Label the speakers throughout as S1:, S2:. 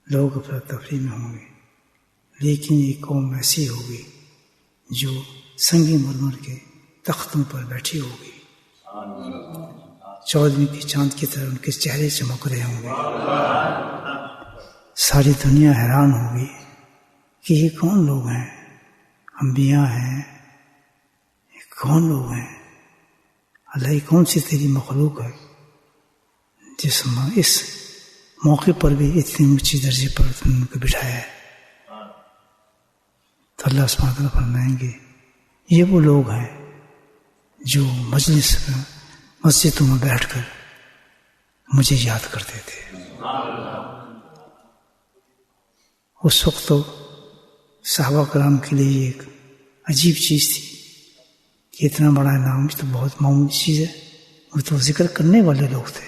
S1: لوگ افراتفری میں ہوں گے، لیکن یہ قوم ایسی ہوگی جو سنگ مرمر کے تختوں پر بیٹھی ہوگی، 14ویں کی چاند کی طرح ان کے چہرے چمک رہے ہوں گے۔ ساری دنیا حیران ہوگی کہ یہ کون لوگ ہیں؟ انبیاء ہیں، یہ کون لوگ ہیں؟ اللہ یہ کون سی تیری مخلوق ہے جس اس موقع پر بھی اتنی اونچی درجے پر تم نے ان کو بٹھایا ہے؟ تو اللہ سبحانہ وتعالیٰ فرمائیں گے یہ وہ لوگ ہیں جو مسجدوں میں بیٹھ کر مجھے یاد کرتے تھے۔ اس وقت تو صحابہ کرام کے لیے ایک عجیب چیز تھی کہ اتنا بڑا انعام تو بہت معمولی چیز ہے، وہ تو ذکر کرنے والے لوگ تھے،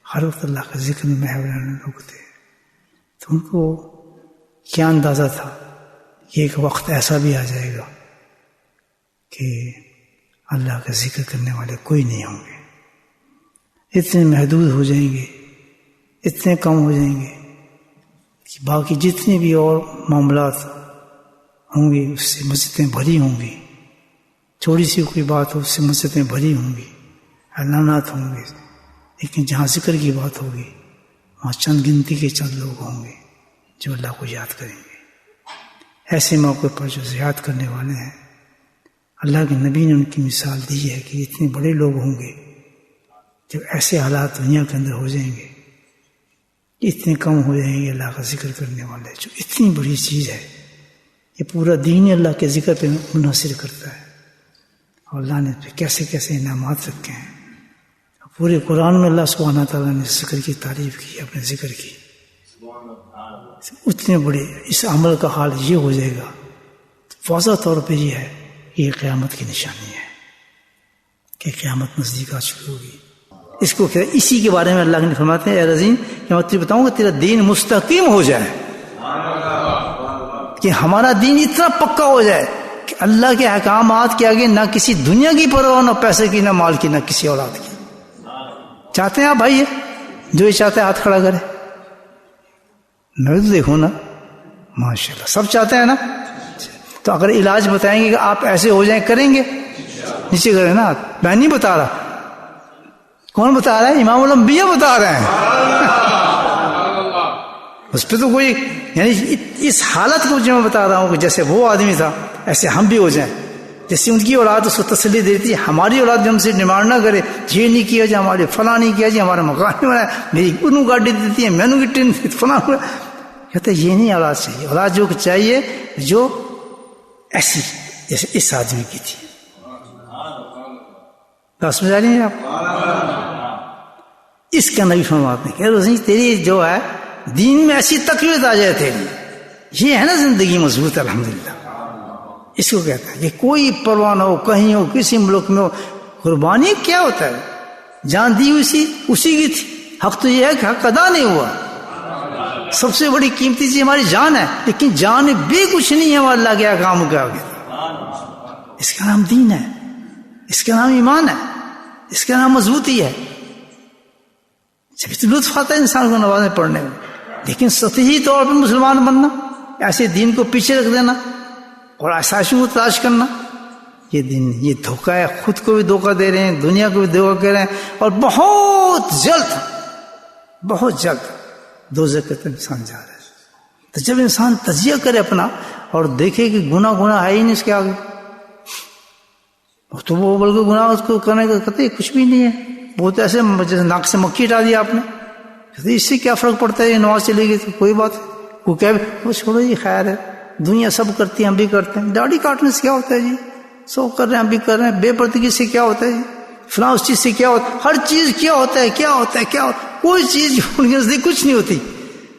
S1: ہر وقت اللہ کا ذکر میں محو رہنے لوگ تھے۔ تو ان کو کیا اندازہ تھا کہ ایک وقت ایسا بھی آ جائے گا کہ اللہ کا ذکر کرنے والے کوئی نہیں ہوں گے، اتنے محدود ہو جائیں گے، اتنے کم ہو جائیں گے کہ باقی جتنے بھی اور معاملات ہوں گے اس سے مسجدیں بھری ہوں گی، تھوڑی سی کوئی بات ہو اس سے مسجدیں بھری ہوں گی، اعلانات ہوں گے، لیکن جہاں ذکر کی بات ہوگی وہاں چند گنتی کے چند لوگ ہوں گے جو اللہ کو یاد کریں گے۔ ایسے موقع پر جو یاد کرنے والے ہیں، اللہ کے نبی نے ان کی مثال دی ہے کہ اتنے بڑے لوگ ہوں گے جب ایسے حالات دنیا کے اندر ہو جائیں گے، اتنے کم ہو جائیں گے اللہ کا ذکر کرنے والے، جو اتنی بڑی چیز ہے، یہ پورا دین اللہ کے ذکر پہ منحصر کرتا ہے، اور اللہ نے کیسے کیسے انعامات رکھے ہیں۔ پورے قرآن میں اللہ سبحانہ تعالیٰ نے ذکر کی تعریف کی، اپنے ذکر کی، اتنے بڑے اس عمل کا حال یہ ہو جائے گا، واضح طور پہ یہ ہے یہ قیامت کی نشانی ہے کہ قیامت نزدیک آ چکی ہوگی۔ اس کو اسی کے بارے میں اللہ نے فرماتے ہیں اے رضین کہ میں تجھے بتاؤں گا تیرا دین مستقیم ہو جائے، کہ ہمارا دین اتنا پکا ہو جائے کہ اللہ کے احکامات کے آگے نہ کسی دنیا کی پرواہ، نہ پیسے کی، نہ مال کی، نہ کسی اولاد کی۔ چاہتے ہیں آپ بھائی؟ جو یہ چاہتے ہیں ہاتھ کھڑا کرے۔ میں تو دیکھوں نا، ماشاءاللہ سب چاہتے ہیں نا۔ تو اگر علاج بتائیں گے کہ آپ ایسے ہو جائیں، کریں گے؟ نیچے کریں نا، میں نہیں بتا رہا۔ کون بتا رہا ہے؟ امام الانبیاء بتا رہے ہیں۔ اس پہ تو کوئی، یعنی اس حالت کو جو میں بتا رہا ہوں کہ جیسے وہ آدمی تھا ایسے ہم بھی ہو جائیں، جیسے ان کی اولاد اس کو تسلی دیتی ہے، ہماری اولاد بھی ہم سے ڈیمانڈ نہ کرے یہ نہیں کیا جائے، ہمارے فلاں نہیں کیا جائے، ہمارا مکان نہیں بنایا، میری انہوں گاڑی دیتی ہے، میں نے ٹین فلاں، کہتے ہیں یہ نہیں اولاد چاہیے، اولاد جو چاہیے جو ایسی جیسے اس آدمی کی تھی۔ بات سمجھا رہی ہیں آپ؟ اس کا نبی فرماتے ہیں کہ روزی تیری جو ہے دین میں ایسی تقویت آ جائے تیری، یہ ہے نا زندگی مضبوط الحمدللہ، اس کو کہتا ہے کہ کوئی پرواہ نہ ہو، کہیں ہو، کسی ملک میں ہو۔ قربانی کیا ہوتا ہے؟ جان دی اسی کی تھی، حق تو یہ ہے کہ حق ادا نہیں ہوا۔ سب سے بڑی قیمتی چیز ہماری جان ہے، لیکن جان بھی کچھ نہیں ہے ہمارا اللہ کے احکام کے آگے۔ اس کا نام دین ہے، اس کا نام ایمان ہے، اس کا نام مضبوطی ہے۔ جب تو لطف آتا ہے انسان کو نمازیں پڑھنے میں، لیکن سطحی طور پہ مسلمان بننا، ایسے دین کو پیچھے رکھ دینا اور آسائشوں کو تلاش کرنا، یہ دین، یہ دھوکہ ہے۔ خود کو بھی دھوکہ دے رہے ہیں، دنیا کو بھی دھوکہ دے رہے ہیں، اور بہت جلد دوزخ کی طرف انسان جا رہا ہے۔ تو جب انسان تجزیہ کرے اپنا اور دیکھے کہ گناہ ہے ہی نہیں اس کے آگے، تو وہ بلکہ گناہ اس کو کرنے کا کہتے کچھ بھی نہیں ہے، وہ تو ایسے جیسے ناک سے مکھی ہٹا دیا آپ نے، کہتے اس سے کیا فرق پڑتا ہے، یہ نماز چلے گی تو کوئی بات ہے، وہ کہ وہ چھوڑو جی، خیر ہے، دنیا سب کرتی ہے ہم بھی کرتے ہیں، داڑھی کاٹنے سے کیا ہوتا ہے جی، سب کر رہے ہیں ہم بھی کر رہے ہیں، بے پردگی سے کیا ہوتا ہے جی، فلاں اس چیز سے کیا ہوتا ہے، ہر چیز کیا ہوتا ہے، کیا ہوتا ہے، کیا ہوتا ہے، کوئی چیز ان کے نزدیک کچھ نہیں ہوتی۔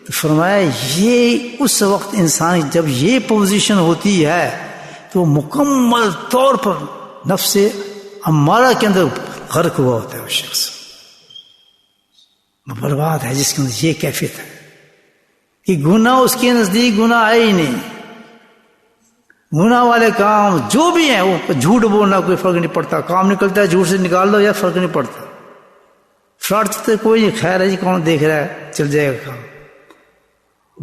S1: تو فرمایا یہ اس وقت انسان جب یہ پوزیشن ہوتی ہے تو مکمل طور پر نفس امارہ کے اندر غرق ہوا ہوتا ہے، وہ شخص برباد ہے جس کے اندر یہ کیفیت ہے کہ گناہ اس کے نزدیک گناہ ہے ہی نہیں۔ گناہ والے کام جو بھی ہیں، وہ جھوٹ بولنا کوئی فرق نہیں پڑتا، کام نکلتا ہے جھوٹ سے نکال دو یا فرق نہیں پڑتا، فراڈ سے کوئی خیر ہے جی، کون دیکھ رہا ہے، چل جائے گا کام۔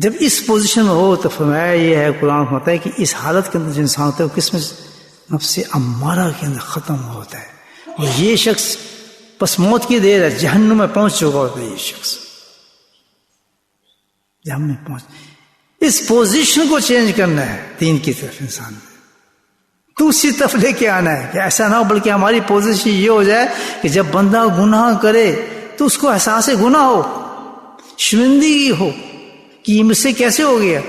S1: جب اس پوزیشن میں ہو تو فرمایا یہ ہے، قرآن فرماتا ہے کہ اس حالت کے اندر جو انسان ہوتا ہے وہ کس میں نفس امارہ کے اندر ختم ہوتا ہے، اور یہ شخص بس موت کی دیر ہے، جہنم میں پہنچ چکا ہوتا ہے یہ شخص، جہنم میں پہنچ۔ اس پوزیشن کو چینج کرنا ہے دین کی طرف انسان نے، دوسری طرف لے کے آنا ہے کہ ایسا نہ ہو، بلکہ ہماری پوزیشن یہ ہو جائے کہ جب بندہ گناہ کرے تو اس کو احساس گناہ ہو، شرمندگی ہو کہ یہ مجھ سے کیسے ہو گیا،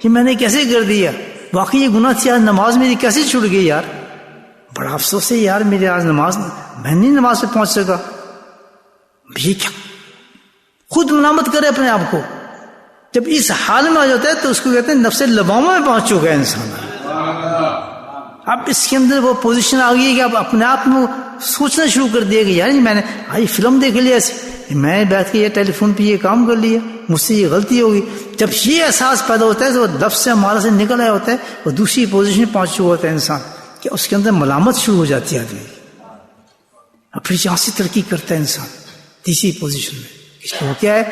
S1: یہ میں نے کیسے کر دیا، واقعی یہ گناہ تھی، آج نماز میری کیسے چھوٹ گئی یار، بڑا افسوس ہے یار میری آج نماز، میں نہیں نماز پہ پہنچ سکا، یہ کیا، خود ملامت کرے اپنے آپ کو۔ جب اس حال میں آ جاتا ہے تو اس کو کہتے ہیں نفس لوامہ میں پہنچ چکا ہے انسان۔ اب اس کے اندر وہ پوزیشن آ گئی ہے کہ اب اپنے آپ میں سوچنا شروع کر دیا کہ یار میں نے آئی فلم دیکھ لیا ایسی، میں بیٹھ کے یہ ٹیلی فون پہ یہ کام کر لیا، مجھ سے یہ غلطی ہوگی۔ جب یہ احساس پیدا ہوتا ہے تو وہ لفظ سے ہمارا سے نکل آیا ہوتا ہے، وہ دوسری پوزیشن پہنچ چکا ہوتا ہے انسان کہ اس کے اندر ملامت شروع ہو جاتی ہے آدمی، اور پھر یہاں سے ترقی کرتا ہے انسان تیسری پوزیشن میں۔ اس کو کیا ہے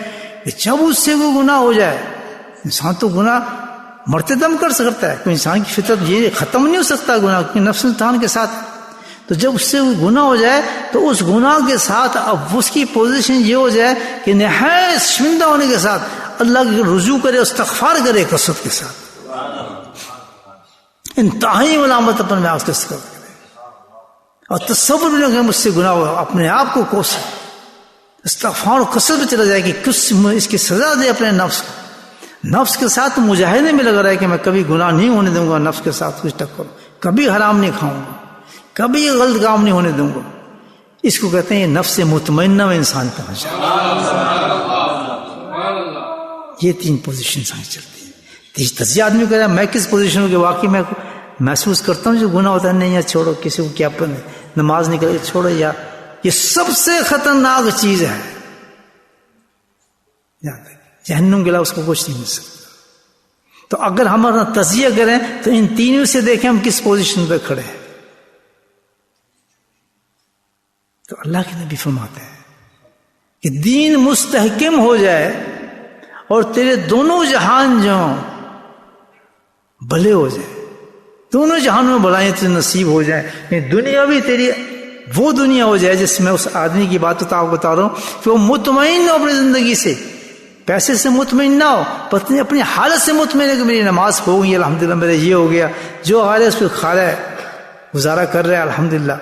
S1: کہ جب اس سے کوئی گناہ ہو جائے، انسان تو گناہ مرتے دم کر سکتا ہے، کوئی انسان کی فطرت یہ ختم نہیں ہو سکتا گناہ، کیونکہ نفس انسان کے ساتھ، تو جب اس سے گناہ ہو جائے تو اس گناہ کے ساتھ اب اس کی پوزیشن یہ ہو جائے کہ نہایت شرمندہ ہونے کے ساتھ اللہ کی رجوع کرے، استغفار کرے کثرت کے ساتھ، انتہائی ملامت اپنے آپ کے ساتھ کرے، اور تصور بھی کہ مجھ سے گناہ ہوا، اپنے آپ کو کوسے، استغفار و کثرت پہ چلا جائے کہ کچھ اس کی سزا دے اپنے نفس کو، نفس کے ساتھ مجاہدے میں لگا رہا ہے کہ میں کبھی گناہ نہیں ہونے دوں گا، نفس کے ساتھ کچھ ٹکر، کبھی حرام نہیں کھاؤں گا، کبھی یہ غلط کام نہیں ہونے دوں گا۔ اس کو کہتے ہیں یہ نفس مطمئنہ میں انسان پہنچ جائے۔ یہ تین پوزیشن انسان چلتی ہیں۔ تجزیہ آدمی کہہ رہا ہے میں کس پوزیشن ہوں کہ واقعی میں محسوس کرتا ہوں جو گناہ ہوتا ہے، نہیں یا چھوڑو، کسی کو کیا پن ہے، نماز نکل چھوڑو، یا یہ سب سے خطرناک چیز ہے، جہنم کے علاوہ اس کو کچھ نہیں مل سکتا۔ تو اگر ہم اپنا تجزیہ کریں تو ان تینوں سے دیکھیں ہم کس پوزیشن پہ کھڑے ہیں۔ تو اللہ کے نبی فرماتے ہیں کہ دین مستحکم ہو جائے اور تیرے دونوں جہان جو بھلے ہو جائے، دونوں جہانوں میں بھلائیں تجھے نصیب ہو جائیں، دنیا بھی تیری وہ دنیا ہو جائے جس میں اس آدمی کی بات تو آپ بتا رہا ہوں کہ وہ مطمئن ہو اپنی زندگی سے، پیسے سے مطمئن نہ ہو، پتنی اپنی حالت سے مطمئن ہے کہ میری نماز ہو گئی الحمدللہ، میرا یہ ہو گیا، جو حال ہے اس پہ کھا رہا ہے، گزارا کر رہا ہے الحمدللہ،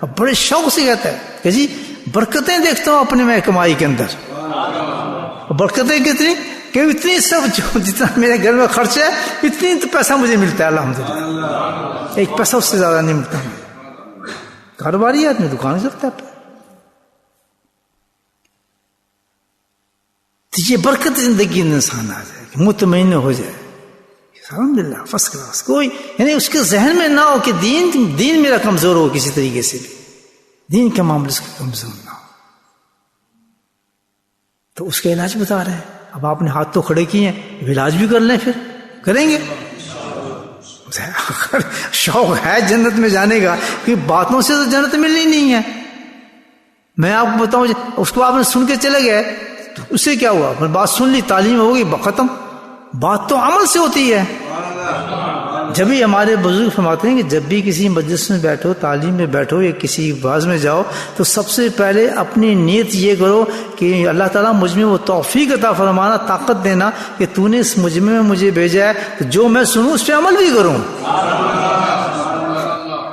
S1: اب بڑے شوق سے کہتا ہے کہ جی برکتیں دیکھتا ہوں اپنے میں کمائی کے اندر، برکتیں کتنی کہ اتنی سب جتنا میرے گھر میں خرچ ہے اتنی تو پیسہ مجھے ملتا ہے الحمدللہ، ایک پیسہ اس سے زیادہ نہیں ملتا، کاروباری آدمی دکان کرتا ہے، تو یہ برکت زندگی میں انسان آ جائے کہ مطمئن ہو جائے الحمدللہ فرسٹ کلاس، کوئی یعنی اس کے ذہن میں نہ ہو کہ دین میرا کمزور ہو، کسی طریقے سے بھی دین کے معاملے سے کمزور نہ ہو، تو اس کا علاج بتا رہے ہیں۔ اب آپ نے ہاتھ تو کھڑے کیے ہیں، علاج بھی کر لیں، پھر کریں گے، شوق ہے جنت میں جانے کا، کیونکہ باتوں سے تو جنت ملنی نہیں ہے۔ میں آپ کو بتاؤں اس کو آپ نے سن کے چلے گئے تو اس سے کیا ہوا، بات سن لی، تعلیم ہوگی، ختم، بات تو عمل سے ہوتی ہے۔ جب بھی ہمارے بزرگ فرماتے ہیں کہ جب بھی کسی مجلس میں بیٹھو، تعلیم میں بیٹھو یا کسی باز میں جاؤ تو سب سے پہلے اپنی نیت یہ کرو کہ اللہ تعالیٰ مجھ میں وہ توفیق عطا فرمانا، طاقت دینا کہ تو نے اس مجمع میں مجھے بھیجا ہے تو جو میں سنوں اس پہ عمل بھی کروں۔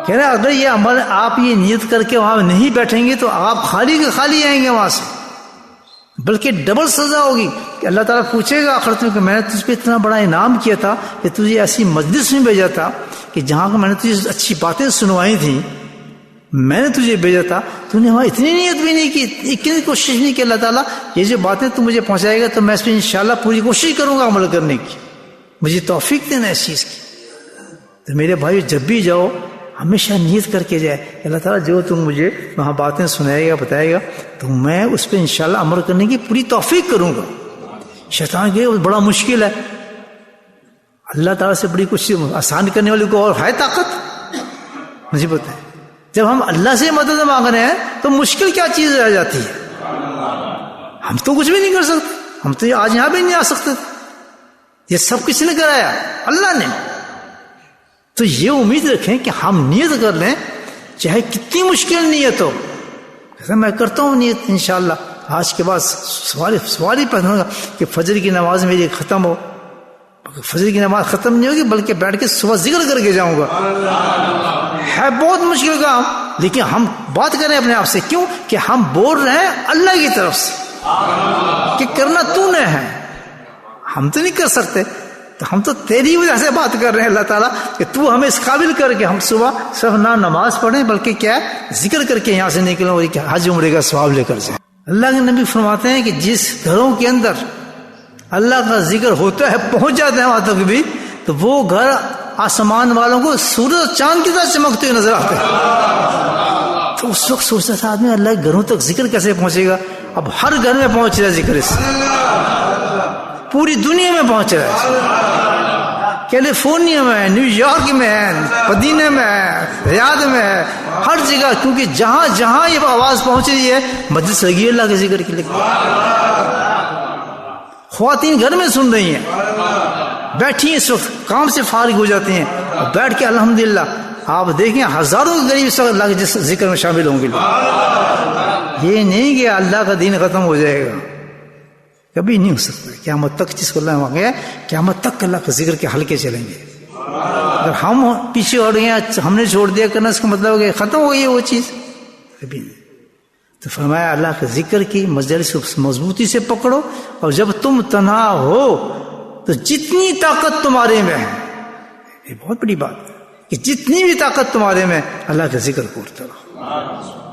S1: کہہ رہے اگر یہ عمل آپ یہ نیت کر کے وہاں نہیں بیٹھیں گے تو آپ خالی کے خالی آئیں گے وہاں سے، بلکہ ڈبل سزا ہوگی کہ اللہ تعالیٰ پوچھے گا آخرت میں کہ میں نے تجھ پہ اتنا بڑا انعام کیا تھا کہ تجھے ایسی مجلس میں بھیجا تھا کہ جہاں کو میں نے تجھے اچھی باتیں سنوائی تھیں، میں نے تجھے بھیجا تھا، تو نے وہاں اتنی نیت بھی نہیں کی، اتنی کوشش نہیں کہ اللہ تعالیٰ یہ جو باتیں تو مجھے پہنچائے گا تو میں اس پہ انشاءاللہ پوری کوشش کروں گا عمل کرنے کی، مجھے توفیق دینا اس چیز کی۔ تو میرے بھائی جب بھی جاؤ ہمیشہ نیت کر کے جائے کہ اللہ تعالیٰ جو تم مجھے وہاں باتیں سنائے گا، بتائے گا تو میں اس پہ انشاءاللہ عمل کرنے کی پوری توفیق کروں گا۔ شیطان کہ بڑا مشکل ہے، اللہ تعالیٰ سے بڑی کچھ آسان کرنے والی کو اور ہے طاقت، مجھے پتہ ہے جب ہم اللہ سے مدد مانگ رہے ہیں تو مشکل کیا چیز رہ جاتی ہے، ہم تو کچھ بھی نہیں کر سکتے، ہم تو آج یہاں بھی نہیں آ سکتے، یہ سب کس نے کرایا؟ اللہ نے. تو یہ امید رکھیں کہ ہم نیت کر لیں چاہے کتنی مشکل نیت ہو. جیسے میں کرتا ہوں نیت انشاءاللہ آج کے بعد سوال ہی پڑھوں گا کہ فجر کی نماز میری ختم ہو. فجر کی نماز ختم نہیں ہوگی بلکہ بیٹھ کے صبح ذکر کر کے جاؤں گا. ہے بہت مشکل کام لیکن ہم بات کریں اپنے آپ سے. کیوں کہ ہم بول رہے ہیں اللہ کی طرف سے کہ کرنا تو نے ہے, ہم تو نہیں کر سکتے. تو ہم تو تیری وجہ سے بات کر رہے ہیں اللہ تعالیٰ کہ تو ہمیں اس قابل کر کے ہم صبح صرف نہ نماز پڑھیں بلکہ کیا ذکر کر کے یہاں سے نکلیں اور حج عمرے کا ثواب لے کر جائیں. اللہ کے نبی فرماتے ہیں کہ جس گھروں کے اندر اللہ کا ذکر ہوتا ہے پہنچ جاتے ہیں وہاں تک بھی, تو وہ گھر آسمان والوں کو سورج اور چاند کی طرح چمکتے ہوئے نظر آتے ہیں. تو اس وقت سوچتا تھا آدمی اللہ کے گھروں تک ذکر کیسے پہنچے گا؟ اب ہر گھر میں پہنچ رہا ہے ذکر, اس پوری دنیا میں پہنچ رہا ہے. کیلیفورنیا میں, نیو یارک میں ہے, مدینہ میں ہے, ریاض میں ہے, ہر جگہ. کیونکہ جہاں جہاں یہ آواز پہنچ رہی ہے مجلس لگی ہے اللہ کے ذکر کے لیے. خواتین گھر میں سن رہی ہیں, بیٹھی ہیں اس وقت کام سے فارغ ہو جاتی ہیں اور بیٹھ کے الحمدللہ آپ دیکھیں ہزاروں کے قریب اس وقت اللہ کے ذکر میں شامل ہوں گے. یہ نہیں کہ اللہ کا دین ختم ہو جائے گا, کبھی نہیں ہو سکتا. قیامت تک جس کو اللہ مانگے قیامت تک اللہ کا ذکر کے حلقے چلیں گے. اگر ہم پیچھے ہٹ گئے, ہم نے چھوڑ دیا کرنا, اس کا مطلب ہے کہ ختم ہو گئی ہے وہ چیز, کبھی نہیں. تو فرمایا اللہ کے ذکر کی مجلس کو مضبوطی سے پکڑو, اور جب تم تنہا ہو تو جتنی طاقت تمہارے میں ہے, یہ بہت بڑی بات ہے کہ جتنی بھی طاقت تمہارے میں اللہ کا ذکر کرتے رہو.